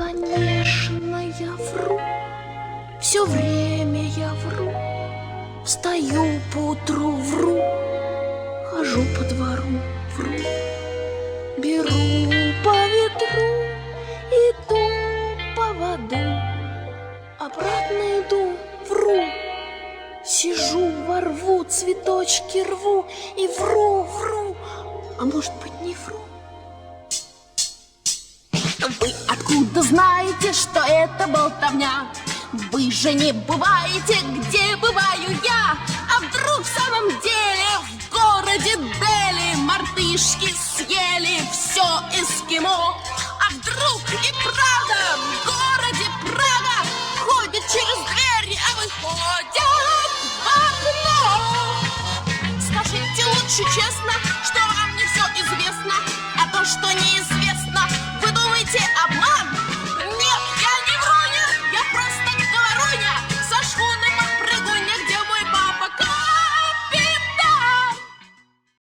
конечно, я вру, все время я вру. Встаю поутру, вру, хожу по двору, вру. Беру по ветру, иду по воду, обратно иду, вру. Сижу, ворву, цветочки рву и вру, вру, а может быть не вру. Вы откуда знаете, что это болтовня? Вы же не бываете, где бываю я. А вдруг в самом деле в городе Дели мартышки съели все эскимо? А вдруг и правда в городе Прага ходят через двери, а выходят в окно? Скажите лучше, чем